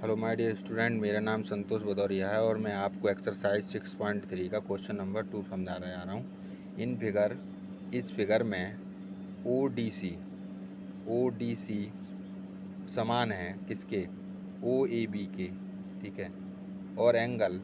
Hello my dear student, मेरा नाम संतोष भदौरिया है और मैं आपको एक्सरसाइज 6.3 का क्वेश्चन नंबर 2 समझाने जा रहा हूँ। इस फिगर में ओ डी सी समान है किसके? ओ ए बी के, ठीक है। और एंगल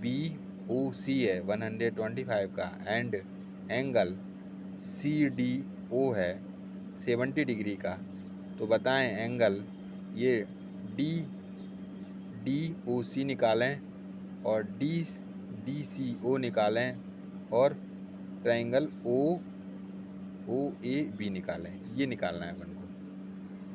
बी ओ सी है 125 का, and angle C D O है 70 डिग्री का। तो बताएं एंगल ये डी डी ओ सी निकालें और डी सी ओ निकालें और ट्रायंगल ओ ए बी निकालें। ये निकालना है अपन को।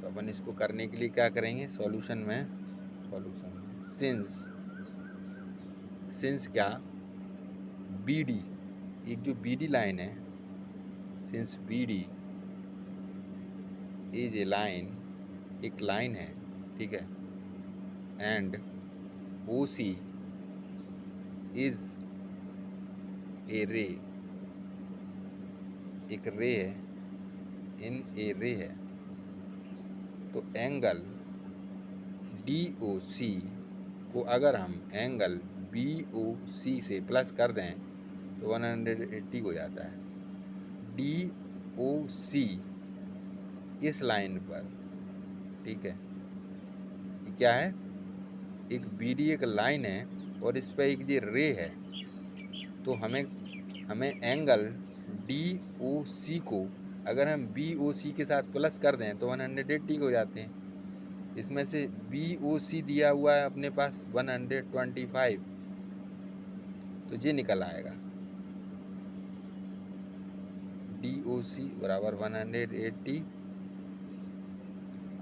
तो अपन इसको करने के लिए क्या करेंगे? सॉल्यूशन में सिंस क्या बी डी, एक जो बी डी लाइन है, since B D is a line, एक लाइन है, ठीक है, and O C is a रे, एक रे है, इन ए रे है। तो एंगल डी ओ सी को अगर हम एंगल बी ओ सी से प्लस कर दें तो 180 हो जाता है। डी ओ सी इस लाइन पर, ठीक है, ये क्या है? एक बी डी एक लाइन है और इस पर एक ये रे है। तो हमें एंगल डी ओ सी को अगर हम बी ओ सी के साथ प्लस कर दें तो 180 हो जाते हैं। इसमें से बी ओ सी दिया हुआ है अपने पास 125, तो ये निकल आएगा डी ओ सी बराबर 180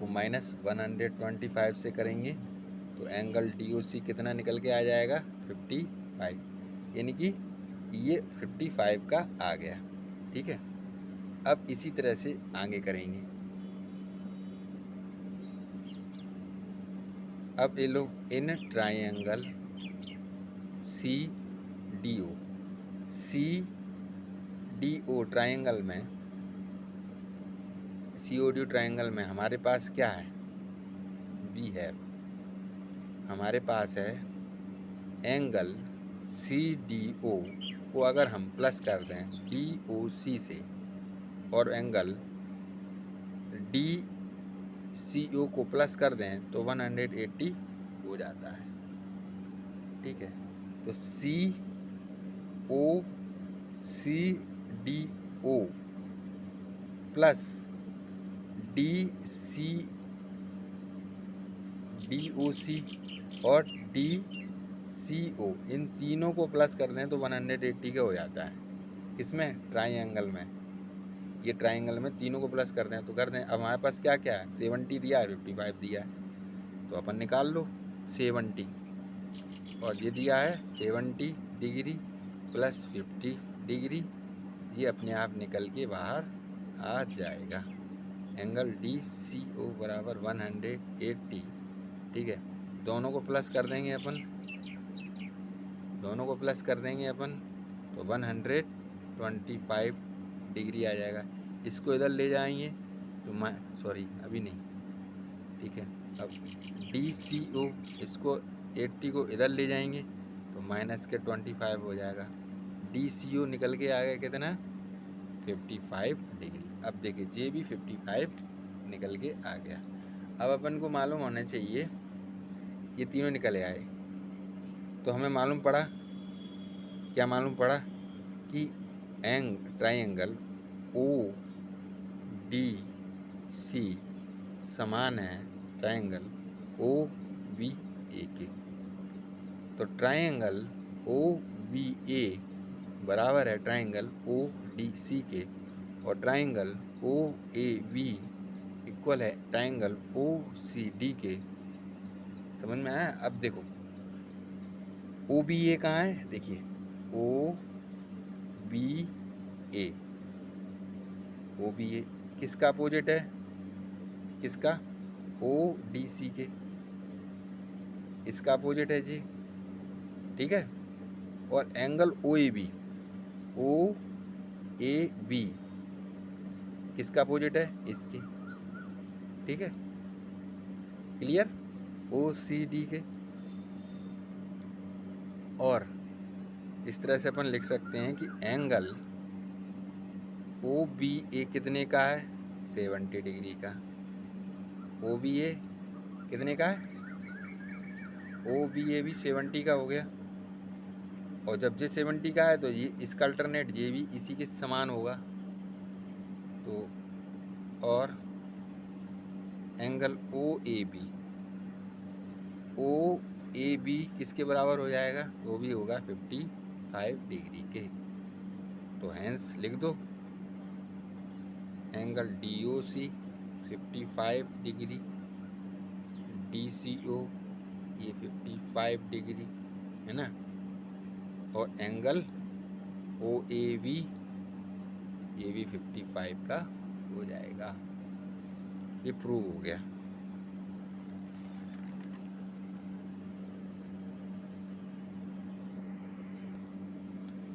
को माइनस 125 से करेंगे तो एंगल डी ओ सी कितना निकल के आ जाएगा? 55, यानी कि ये 55 का आ गया, ठीक है। अब इसी तरह से आगे करेंगे। अब ये लो, in triangle C D O triangle में, COD ट्रायंगल में हमारे पास क्या है? वी है, हमारे पास है एंगल CDO को अगर हम प्लस कर दें DOC से और एंगल DCO को प्लस कर दें तो 180 हो जाता है, ठीक है। तो COCDO प्लस DOC और DCO, इन तीनों को प्लस कर दें तो 180 का हो जाता है। किसमें? ट्रायंगल में। ये ट्रायंगल में तीनों को प्लस कर दें तो कर दें। अब हमारे पास क्या क्या है? 70 दिया है, 55 दिया है, तो अपन निकाल लो 70, और ये दिया है 70 डिग्री प्लस 50 डिग्री, ये अपने आप निकल के बाहर आ जाएगा। एंगल DCO बराबर 180, ठीक है। दोनों को प्लस कर देंगे अपन, तो 125 डिग्री आ जाएगा। इसको इधर ले जाएंगे तो सॉरी अभी नहीं, ठीक है। अब DCO, इसको 80 को इधर ले जाएंगे तो माइनस के 25 हो जाएगा। DCO निकल के आ गया कितना? 55 डिग्री। अब देखिए ये भी 55 निकल के आ गया। अब अपन को मालूम होना चाहिए, ये तीनों निकले आए तो हमें मालूम पड़ा, क्या मालूम पड़ा? कि ट्रायंगल ODC समान है ट्रायंगल OBA के। तो ट्रायंगल OBA बराबर है ट्रायंगल ODC के, और ट्रायंगल OAB इक्वल है ट्रायंगल OCD के। समझ में आया? अब देखो OBA कहाँ है? देखिए OBA किसका अपोजिट है? किसका? ODC के, इसका अपोजिट है जी, ठीक है। और एंगल OAB किसका अपोजिट है? इसके, ठीक है। क्लियर? OCD के। और इस तरह से अपन लिख सकते हैं कि एंगल OBA कितने का है, 70 डिग्री का। OBA कितने का है, OBA भी 70 का हो गया। और जब ये 70 का है तो ये इसका अल्टरनेट ये भी इसी के समान होगा। तो और एंगल OAB किसके बराबर हो जाएगा, वो भी होगा 55 डिग्री के। तो हैंस लिख दो एंगल DOC 55 डिग्री, DCO ये 55 डिग्री है ना, और एंगल OAB ये भी 55 का हो जाएगा। ये प्रूव हो गया।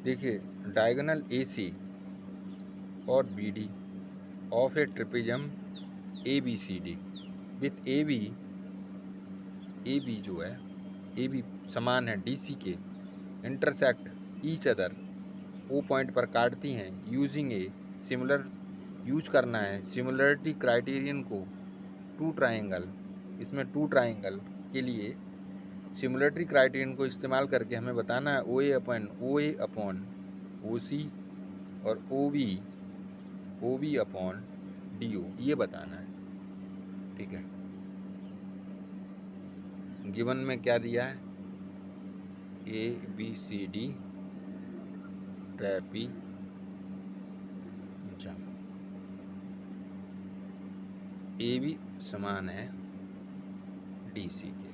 देखिए डायगोनल AC और BD of a trapezium ABCD with AB जो है AB समान है DC के, intersect each other O point पर काटती हैं। यूजिंग ए सिमिलर यूज करना है सिमिलरिटी क्राइटेरियन को टू ट्राइंगल। इसमें टू ट्राइंगल के लिए सिमिलरिटी क्राइटेरियन को इस्तेमाल करके हमें बताना है OA अपॉन OC और OB अपॉन DO, ये बताना है। ठीक है, गिवन में क्या दिया है, ABCD ट्रैपीजम, AB समान है DC के।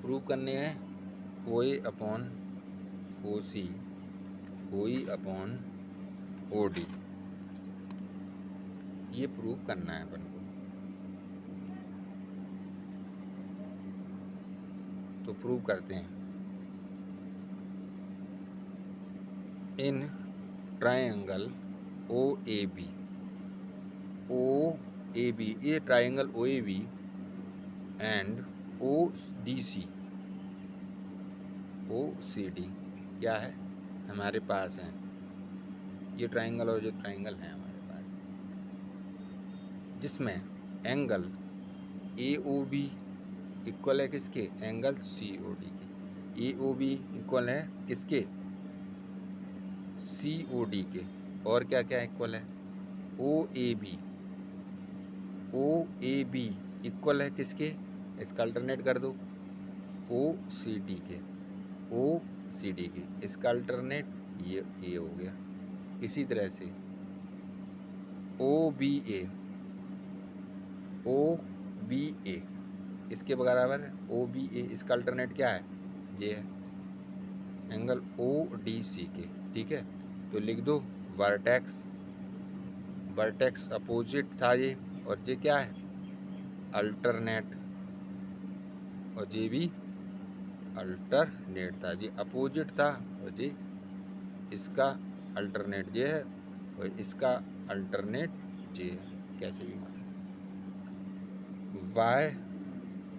प्रूव करने हैं OA upon OC OE upon OD, ये प्रूव करना है अपन को। तो प्रूव करते हैं। इन ट्रायंगल OAB ये ट्रायंगल OAB एंड OCD क्या है हमारे पास है, ये ट्रायंगल और जो ट्रायंगल है हमारे पास, जिसमें एंगल AOB इक्वल है किसके, एंगल COD के। AOB इक्वल है किसके, COD के। और क्या क्या इक्वल है, OAB इक्वल है किसके, इसका अल्टरनेट कर दो OCD के, इसका अल्टरनेट ये हो गया। इसी तरह से OBA इसके बराबर है OBA, इसका अल्टरनेट क्या है, ये है एंगल ODC के। ठीक है, तो लिख दो वर्टेक्स अपोजिट था ये, और ये क्या है अल्टरनेट, और ये भी अल्टरनेट था, ये अपोजिट था और ये इसका अल्टरनेट ये है और इसका अल्टरनेट ये है। कैसे भी मान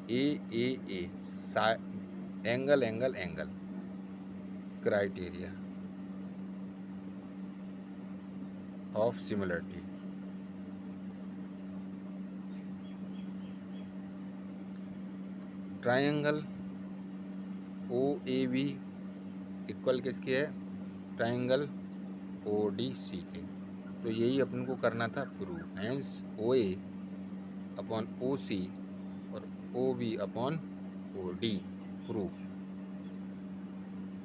YAA angle criteria of similarity. Triangle OAB equal किसके है, ट्रायंगल ODC के। तो यही अपन को करना था prove, hence OA upon OC और OB अपॉन OD प्रूव।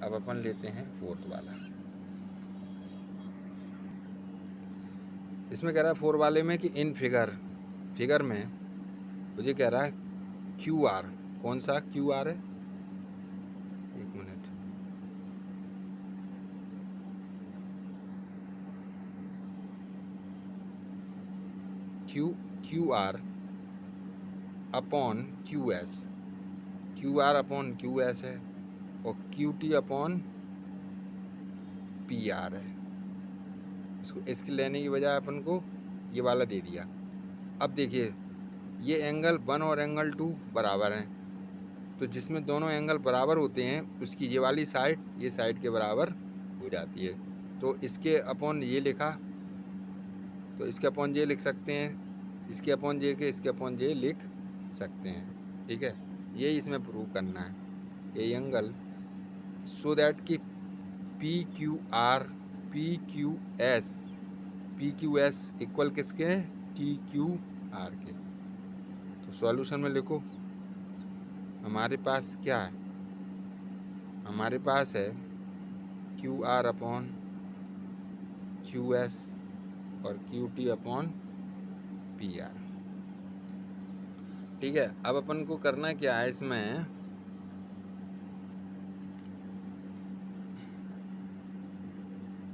अब अपन लेते हैं फोर्थ वाला। इसमें कह रहा है फोर वाले में कि इन फिगर में मुझे कह रहा है QR, कौन सा QR है, एक minute, QR upon QR upon QS है और QT अपॉन PR है। इसको इसके लेने की बजाय अपन को ये वाला दे दिया। अब देखिए ये एंगल 1 और एंगल 2 बराबर हैं, तो जिसमें दोनों एंगल बराबर होते हैं उसकी ये वाली साइड ये साइड के बराबर हो जाती है। तो इसके अपॉन ये लिखा, तो इसके अपॉन ये लिख सकते हैं, इसके अपॉन ये के इसके अपॉन ये लिख सकते हैं। ठीक है, यही इसमें प्रूव करना है, ये एंगल, सो दैट कि पी क्यू एस इक्वल किसके हैं, टी क्यू आर के। तो सॉल्यूशन में लिखो, हमारे पास क्या है, हमारे पास है Q R upon Q S और Q T upon P R. ठीक है, अब अपन को करना क्या है इसमें,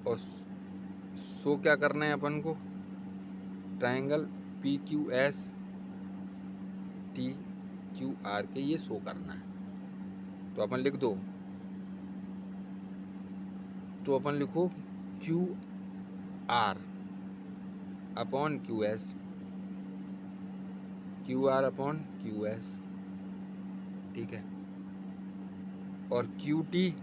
और सो क्या करना है अपन को, triangle P Q S T Q R के ये शो करना है। तो अपन लिख दो, तो अपन लिखो Q R upon Q S, Q R upon Q S. ठीक है, और क्यू टी,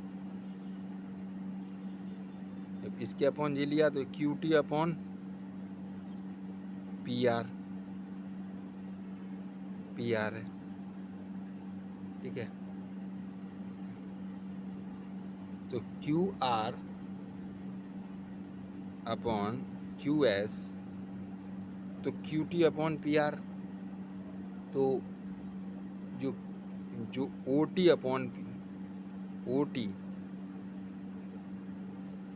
इसके अपॉन ये लिया तो Q T upon P R है। ठीक है, तो Q R upon Q S, तो Q T upon P R, तो जो जो O T upon O T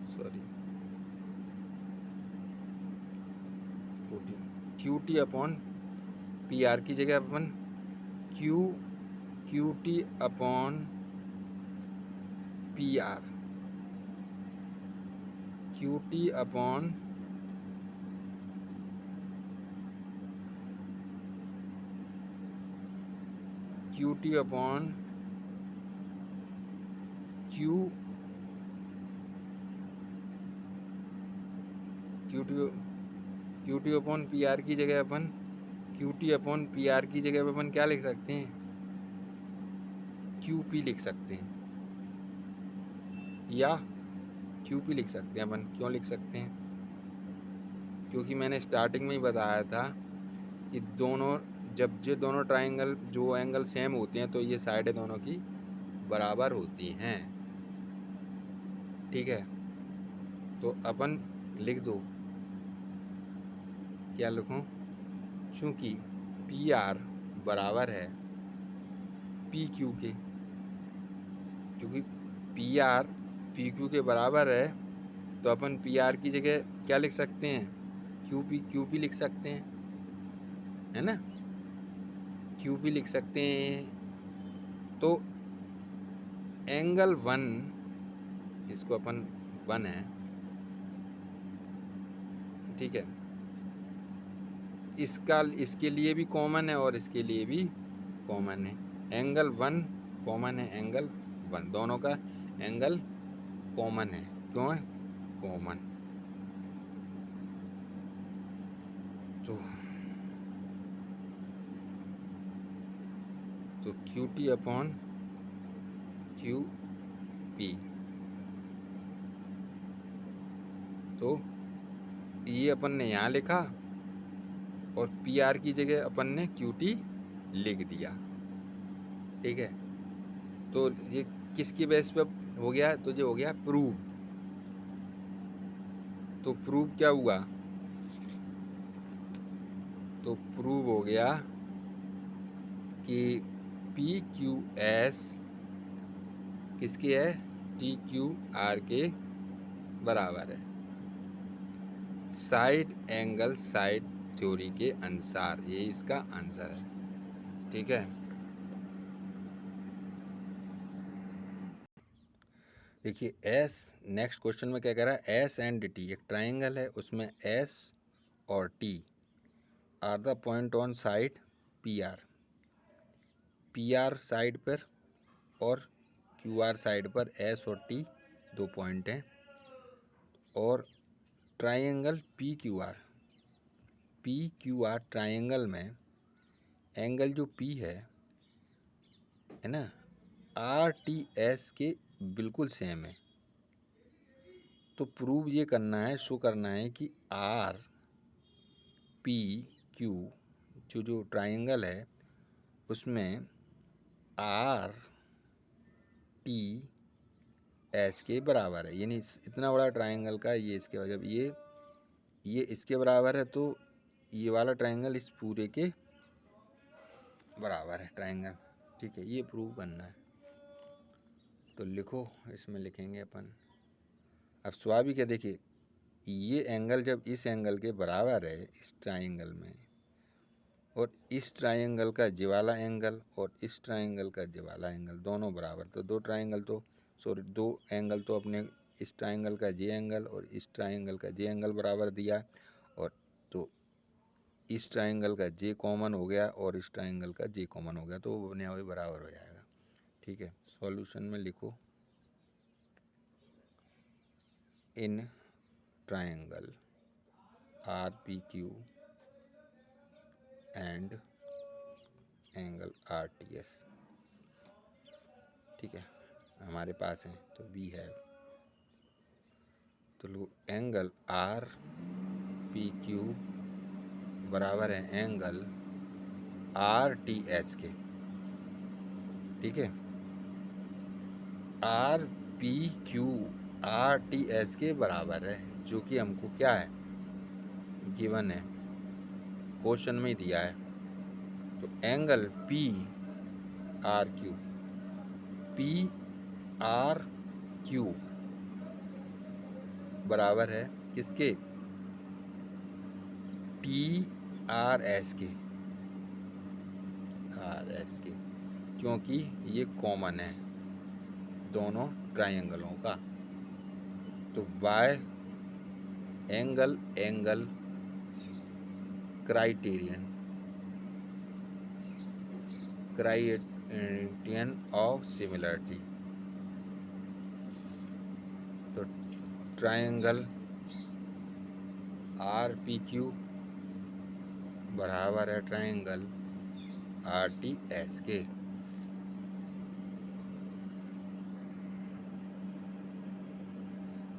sorry O T Q T upon P R की जगह अपन Q T upon P R, Q T upon Q T upon Q Q T upon P R की जगह अपन Q T upon P R की जगह अपन क्या लिख सकते हैं, क्यू पी लिख सकते हैं, या क्यू पी लिख सकते हैं अपन। क्यों लिख सकते हैं, क्योंकि मैंने स्टार्टिंग में ही बताया था कि दोनों, जब ये दोनों ट्रायंगल जो एंगल सेम होते हैं तो ये साइडें दोनों की बराबर होती हैं। ठीक है, तो अपन लिख दो, क्या लिखूं, चूँकि पी आर बराबर है पी क्यू के, क्योंकि पी आर पी क्यू के बराबर है, तो अपन पी आर की जगह क्या लिख सकते हैं, क्यू पी लिख सकते हैं, है ना, क्यू पी लिख सकते हैं। तो एंगल 1, इसको अपन 1 है, ठीक है, इसके लिए भी कॉमन है और इसके लिए भी कॉमन है, एंगल 1 कॉमन है, एंगल 1 दोनों का एंगल कॉमन है। क्यों है कॉमन, तो Q T upon Q P, तो ये अपन ने यहाँ लिखा और पी आर की जगह अपन ने क्यू टी लिख दिया। ठीक है, तो ये किसकी बेस पे हो गया, तो ये हो गया प्रूव। तो प्रूव क्या हुआ, तो प्रूव हो गया कि पी क्यू एस किसकी है, टी क्यू आर के बराबर है, साइड एंगल साइड थ्योरी के अनुसार। ये इसका आंसर है। ठीक है, देखिए एस, नेक्स्ट क्वेश्चन में क्या कह रहा है, एस एंड टी एक ट्राइंगल है, उसमें एस और T R the point on side P R side पर और क्यू आर साइड पर एस और टी दो पॉइंट हैं, और triangle P Q R triangle में एंगल जो पी है ना, आर टी एस के बिल्कुल सेम है। तो प्रूव ये करना है, शो करना है कि आर पी क्यू जो ट्राइंगल है उसमें आर टी एस के बराबर है। यानी इतना बड़ा ट्राइंगल का ये इसके, जब ये इसके बराबर है तो ये वाला ट्राइंगल इस पूरे के बराबर है ट्राइंगल। ठीक है, ये प्रूव करना है। तो लिखो, इसमें लिखेंगे अपन। अब स्वाभाविक है, देखिए ये एंगल जब इस एंगल के बराबर है इस ट्राइंगल में, और इस ट्राइंगल का जे वाला एंगल और इस ट्राइंगल का जे वाला एंगल दोनों बराबर, तो दो एंगल तो अपने इस ट्राइंगल का जे एंगल और इस ट्राइंगल का जे एंगल बराबर दिया, और तो इस ट्राइंगल का जे कॉमन हो गया और इस ट्राइंगल का जे कॉमन हो गया, तो वो अपने बराबर हो जाएगा। ठीक है, सॉल्यूशन में लिखो, in triangle R P Q and angle R T S. ठीक है, हमारे पास है तो वी हैव, तो लो एंगल आर पी क्यू बराबर है एंगल आर टी एस के। ठीक है, R P Q R T S के बराबर है, जो कि हमको क्या है, गिवन है, क्वेश्चन में ही दिया है। तो एंगल पी आर क्यू बराबर है किसके, टी आर एस के, क्योंकि ये कॉमन है दोनों ट्राइंगलों का। तो bye angle criterion of similarity, तो ट्राइंगल आर पी क्यू बराबर है ट्राइंगल आर टी एस के।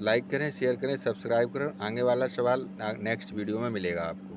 लाइक करें, शेयर करें, सब्सक्राइब करें। आगे वाला सवाल नेक्स्ट वीडियो में मिलेगा आपको।